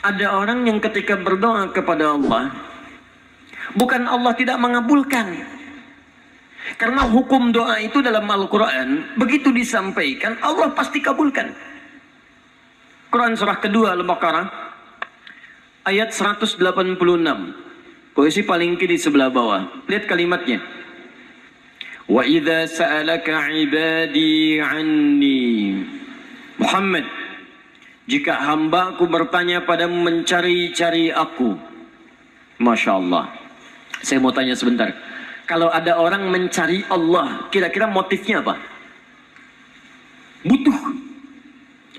Ada orang yang ketika berdoa kepada Allah, bukan Allah tidak mengabulkan. Karena hukum doa itu dalam Al-Quran, begitu disampaikan, Allah pasti kabulkan. Quran surah kedua Al-Baqarah, ayat 186. Posisi paling kiri sebelah bawah. Lihat kalimatnya. Wa idza sa'alaka 'ibadi 'anni. Muhammad, jika hambaku bertanya padamu mencari-cari aku. Masya Allah. Saya mau tanya sebentar. Kalau ada orang mencari Allah, kira-kira motifnya apa? Butuh.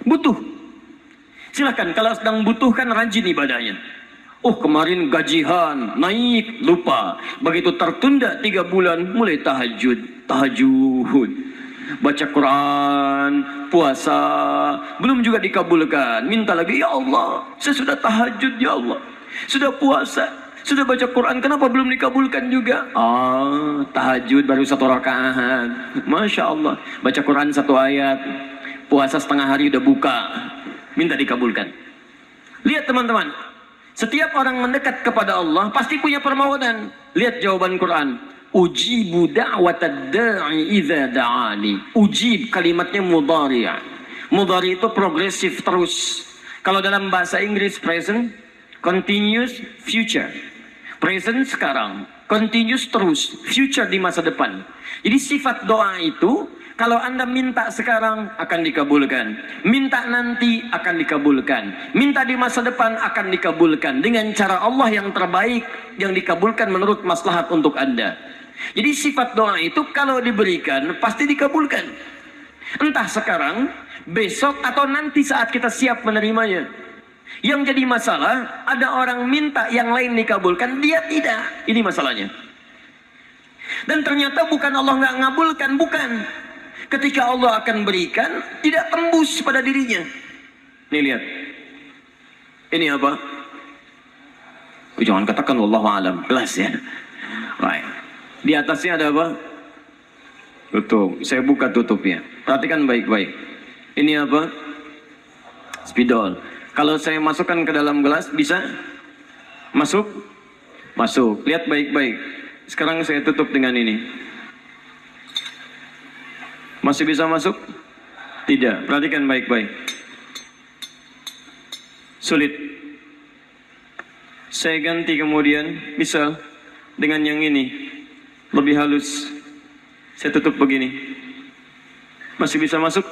Butuh. Silakan, kalau sedang butuh kan rajin ibadahnya. Oh, kemarin gajian, naik, lupa. Begitu tertunda 3 bulan, mulai tahajud. Baca Quran, puasa, belum juga dikabulkan. Minta lagi, ya Allah, saya sudah tahajud, ya Allah. Sudah puasa, sudah baca Quran, kenapa belum dikabulkan juga? Tahajud baru 1 rakaat. Masya Allah. Baca Quran 1 ayat, puasa setengah hari udah buka. Minta dikabulkan. Lihat teman-teman, setiap orang mendekat kepada Allah pasti punya permohonan. Lihat jawaban Quran. Ujibu da'watad da'i idza da'ani. Ujib kalimatnya mudhari'. Mudhari' itu progresif terus. Kalau dalam bahasa Inggris present, continuous, future. Present sekarang, continuous terus, future di masa depan. Jadi sifat doa itu, kalau Anda minta sekarang akan dikabulkan, minta nanti akan dikabulkan, minta di masa depan akan dikabulkan dengan cara Allah yang terbaik, yang dikabulkan menurut maslahat untuk Anda. Jadi sifat doa itu kalau diberikan pasti dikabulkan. Entah sekarang, besok atau nanti saat kita siap menerimanya. Yang jadi masalah, ada orang minta yang lain dikabulkan, dia tidak. Ini masalahnya. Dan ternyata bukan Allah nggak ngabulkan, bukan. Ketika Allah akan berikan, tidak tembus pada dirinya. Nih lihat. Ini apa? Jangan katakan wallahu alam, kelas ya. Baik. Di atasnya ada apa? Tutup. Saya buka tutupnya. Perhatikan baik-baik. Ini apa? Spidol. Kalau saya masukkan ke dalam gelas, bisa? Masuk? Masuk. Lihat baik-baik. Sekarang saya tutup dengan ini. Masih bisa masuk? Tidak. Perhatikan baik-baik. Sulit. Saya ganti kemudian, misal dengan yang ini. Lebih halus. Saya tutup begini. Masih bisa masuk?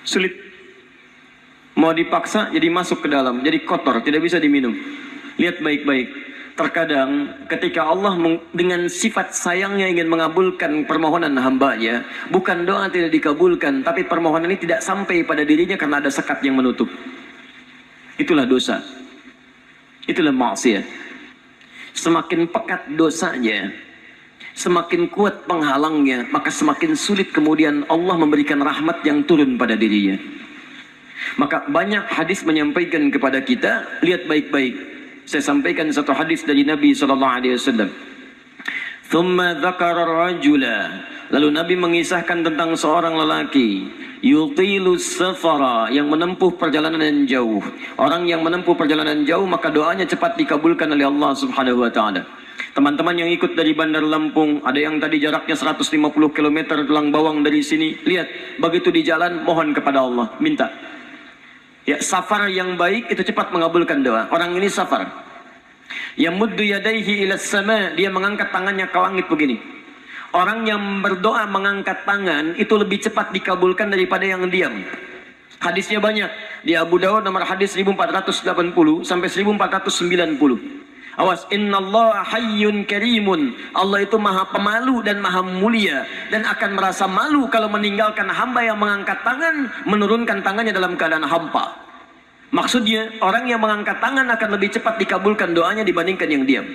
Sulit. Mau dipaksa jadi masuk ke dalam, jadi kotor, tidak bisa diminum. Lihat baik-baik. Terkadang ketika Allah dengan sifat sayangnya ingin mengabulkan permohonan hambanya, bukan doa tidak dikabulkan, tapi permohonan ini tidak sampai pada dirinya karena ada sekat yang menutup. Itulah dosa. Itulah maksiat. Semakin pekat dosanya, semakin kuat penghalangnya, maka semakin sulit kemudian Allah memberikan rahmat yang turun pada dirinya. Maka banyak hadis menyampaikan kepada kita, lihat baik-baik. Saya sampaikan satu hadis dari Nabi SAW. Thumma dzakara rajula. Lalu Nabi mengisahkan tentang seorang lelaki, yutilus safara, yang menempuh perjalanan yang jauh. Orang yang menempuh perjalanan jauh, maka doanya cepat dikabulkan oleh Allah Subhanahu wa taala. Teman-teman yang ikut dari Bandar Lampung, ada yang tadi jaraknya 150 km Tulang Bawang dari sini. Lihat, begitu di jalan mohon kepada Allah, minta. Ya, safar yang baik itu cepat mengabulkan doa. Orang ini safar. Yamuddu yadayhi ila sama, dia mengangkat tangannya ke langit begini. Orang yang berdoa mengangkat tangan itu lebih cepat dikabulkan daripada yang diam. Hadisnya banyak. Di Abu Dawud nomor hadis 1480 sampai 1490. Awas, innallaha hayyun karimun. Allah itu maha pemalu dan maha mulia, dan akan merasa malu kalau meninggalkan hamba yang mengangkat tangan, menurunkan tangannya dalam keadaan hampa. Maksudnya, orang yang mengangkat tangan akan lebih cepat dikabulkan doanya dibandingkan yang diam.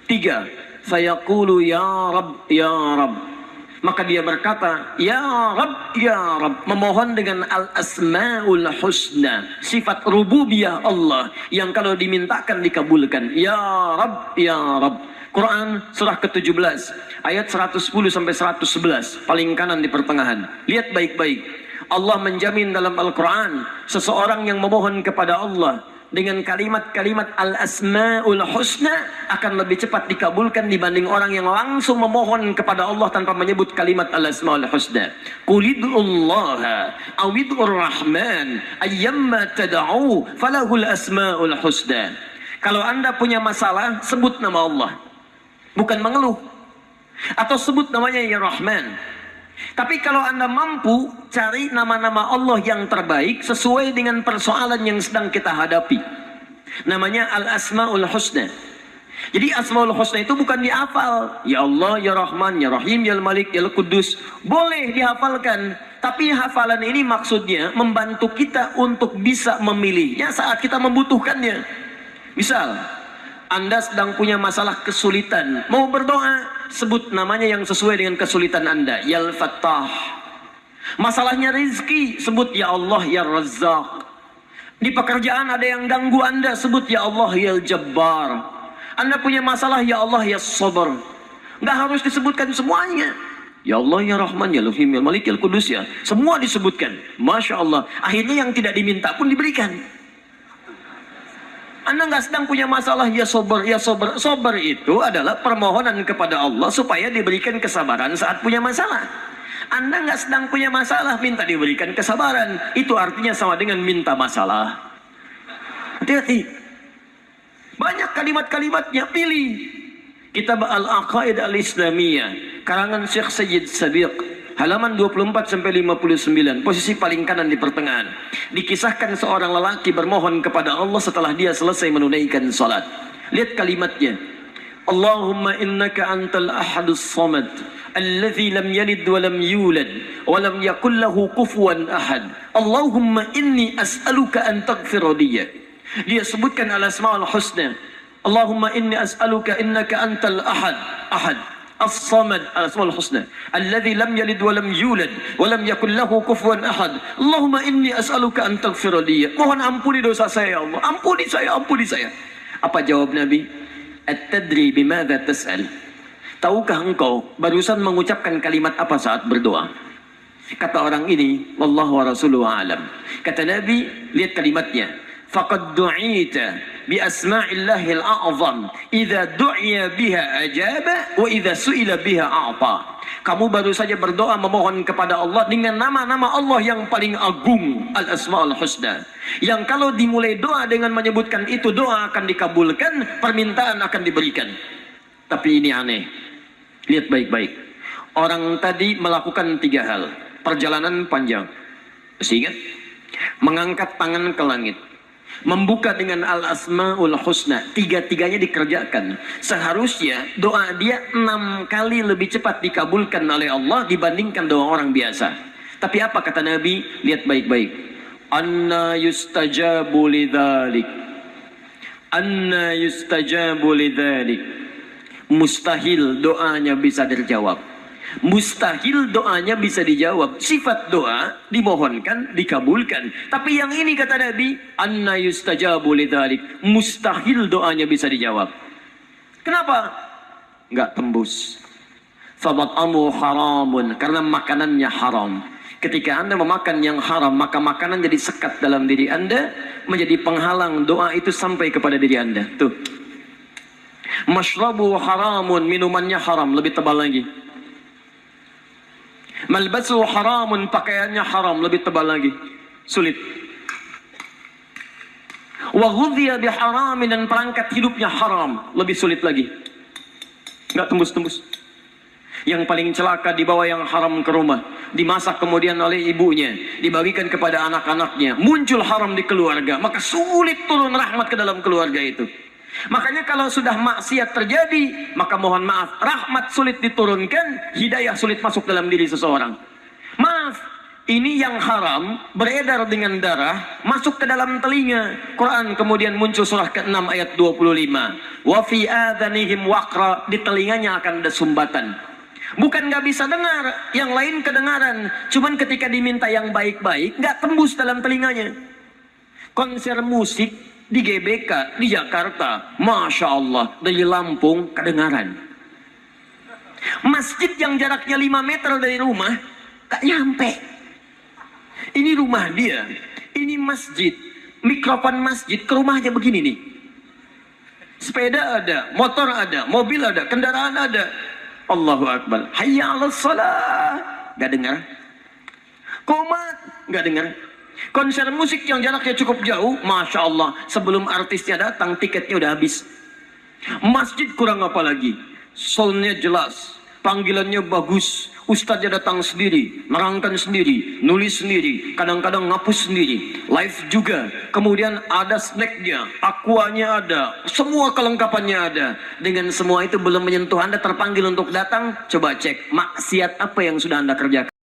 3. Fayaqulu ya Rabb, ya Rabb. Maka dia berkata, ya Rabb, ya Rabb. Memohon dengan al-asma'ul husna. Sifat rububiyah Allah yang kalau dimintakan dikabulkan. Ya Rabb, ya Rabb. Quran surah ke-17 ayat 110 sampai 111, paling kanan di pertengahan. Lihat baik-baik. Allah menjamin dalam Al-Quran, seseorang yang memohon kepada Allah dengan kalimat-kalimat al-asma'ul husna akan lebih cepat dikabulkan dibanding orang yang langsung memohon kepada Allah tanpa menyebut kalimat al-asma'ul husna. Qulid'ullaha awid'ur rahman ayyamma tad'u falahul asma'ul husna. Kalau Anda punya masalah, sebut nama Allah, bukan mengeluh, atau sebut namanya ya Rahman. Tapi kalau Anda mampu, cari nama-nama Allah yang terbaik sesuai dengan persoalan yang sedang kita hadapi. Namanya Al-Asma'ul Husna. Jadi Asma'ul Husna itu bukan dihafal. Ya Allah, Ya Rahman, Ya Rahim, Ya Malik, Ya Qudus. Boleh dihafalkan. Tapi hafalan ini maksudnya membantu kita untuk bisa memilihnya saat kita membutuhkannya. Misal, Anda sedang punya masalah kesulitan, mau berdoa, sebut namanya yang sesuai dengan kesulitan Anda. Ya Al-Fattah. Masalahnya rezeki, sebut Ya Allah Ya Razzaq. Di pekerjaan ada yang ganggu Anda, sebut Ya Allah Ya Jabbar. Anda punya masalah, Ya Allah Ya Sabar. Nggak harus disebutkan semuanya. Ya Allah Ya Rahman Ya Rahim Ya Malik Ya Qudus, ya semua disebutkan. Masya Allah. Akhirnya yang tidak diminta pun diberikan. Anda nggak sedang punya masalah, ya sober, ya sober. Sober itu adalah permohonan kepada Allah supaya diberikan kesabaran saat punya masalah. Anda nggak sedang punya masalah, minta diberikan kesabaran. Itu artinya sama dengan minta masalah. Hati-hati. Banyak kalimat-kalimatnya, pilih. Kitab Al-Aqaid Al-Islamiyah, karangan Syekh Sayyid Sabiq, halaman 24 sampai 59, posisi paling kanan di pertengahan. Dikisahkan seorang lelaki bermohon kepada Allah setelah dia selesai menunaikan salat. Lihat kalimatnya. Allahumma innaka antal ahadus samad alladzi lam yalid wa lam yulad wa lam yakul lahu kufuwan ahad. Allahumma inni as'aluka an taghfira li. Dia sebutkan al-asmaul husna. Allahumma inni as'aluka innaka antal ahad As-Samad, Al-Asmaul Husna, alladzi lam yalid wa lam yulad wa lam yakul lahu kufuwan ahad. Allahumma inni as'aluka an taghfira li. Mohon ampuni dosa saya, ya Allah. Ampuni saya, ampuni saya. Apa jawab Nabi? At-tadri bimadza tas'al? Tahukah engkau barusan mengucapkan kalimat apa saat berdoa? Kata orang ini, wallahu wa rasuluhu a'lam. Kata Nabi, lihat kalimatnya. Faqad du'ita bi asma'illahil a'zam idza du'iya biha ajaba wa idza su'ila biha a'ta. Kamu baru saja berdoa memohon kepada Allah dengan nama-nama Allah yang paling agung, Al-Asma'ul Husna, yang kalau dimulai doa dengan menyebutkan itu, doa akan dikabulkan, permintaan akan diberikan. Tapi ini aneh. Lihat baik-baik. Orang tadi melakukan 3 hal. Perjalanan panjang. Masih ingat? Mengangkat tangan ke langit, membuka dengan Al-Asma'ul Husna, 3-tiganya dikerjakan. Seharusnya doa dia 6 kali lebih cepat dikabulkan oleh Allah dibandingkan doa orang biasa. Tapi apa kata Nabi? Lihat baik-baik. Anna yustajabu lidzalik. Anna yustajabu lidzalik. Mustahil doanya bisa terjawab. Mustahil doanya bisa dijawab. Sifat doa dimohonkan, dikabulkan. Tapi yang ini kata Nabi, anna yustajabu lidzalik. Mustahil doanya bisa dijawab. Kenapa? Enggak tembus. Famat'amu haramun, karena makanannya haram. Ketika Anda memakan yang haram, maka makanan jadi sekat dalam diri Anda, menjadi penghalang doa itu sampai kepada diri Anda. Tuh. Mashrabu haramun, minumannya haram, lebih tebal lagi. Malbasu haramun, pakaiannya haram, lebih tebal lagi. Sulit. Wa ghudhiya biharamin, dan perangkat hidupnya haram, lebih sulit lagi. Enggak tembus-tembus. Yang paling celaka dibawa yang haram ke rumah, dimasak kemudian oleh ibunya, dibagikan kepada anak-anaknya, muncul haram di keluarga, maka sulit turun rahmat ke dalam keluarga itu. Makanya kalau sudah maksiat terjadi, maka mohon maaf, rahmat sulit diturunkan, hidayah sulit masuk dalam diri seseorang. Maaf, ini yang haram beredar dengan darah, masuk ke dalam telinga. Quran kemudian muncul surah ke-6 ayat 25. Wa fi adhanihim waqra, di telinganya akan ada sumbatan. Bukan nggak bisa dengar, yang lain kedengaran. Cuman ketika diminta yang baik-baik, nggak tembus dalam telinganya. Konser musik di GBK, di Jakarta, Masya Allah, dari Lampung kedengaran. Masjid yang jaraknya 5 meter dari rumah, gak nyampe. Ini rumah dia, ini masjid, mikrofon masjid ke rumahnya begini nih. Sepeda ada, motor ada, mobil ada, kendaraan ada. Allahu Akbar. Hayya 'alas shalah. Gak dengar. Komat, gak dengar. Konser musik yang jaraknya cukup jauh, Masya Allah, sebelum artisnya datang, tiketnya udah habis. Masjid kurang apa lagi? Soundnya jelas, panggilannya bagus, ustadznya datang sendiri, nerangkan sendiri, nulis sendiri, kadang-kadang ngapus sendiri, live juga. Kemudian ada snacknya, aquanya ada, semua kelengkapannya ada. Dengan semua itu belum menyentuh Anda terpanggil untuk datang, coba cek maksiat apa yang sudah Anda kerjakan.